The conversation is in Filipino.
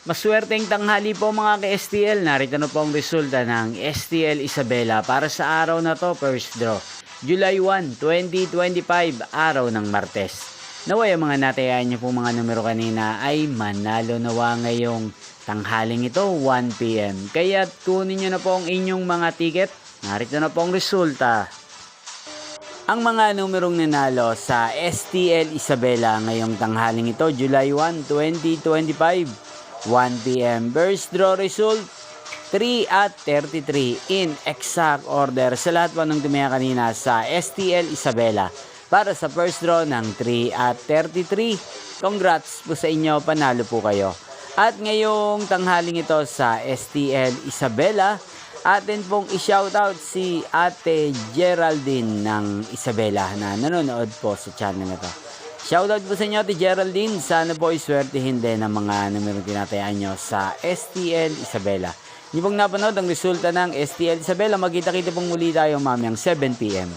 Maswerteng tanghali po mga ka-STL. Narito na po ang resulta ng STL Isabela para sa araw na to, first draw. July 1, 2025, araw ng Martes. Naway ang mga natayaan niyo po mga numero kanina ay manalo nawa ngayong tanghaling ito, 1 PM. Kaya kunin niyo na po ang inyong mga ticket. Narito na po ang resulta. Ang mga numerong nanalo sa STL Isabela ngayong tanghaling ito, July 1, 2025, 1 PM. First draw result, 3 at 33 in exact order sa lahat po ng tumaya kanina sa STL Isabela. Para sa first draw ng 3 at 33, congrats po sa inyo, panalo po kayo. At ngayong tanghaling ito sa STL Isabela, atin pong i-shoutout si Ate Geraldine ng Isabela na nanonood po sa channel na to. Shoutout po sa inyo, Ate Geraldine. Sana po iswertihin din ang mga numero tinatayaan nyo sa STL Isabela. Hindi pong napanood ang resulta ng STL Isabela. Magkita-kita pong muli tayo mamayang 7 PM.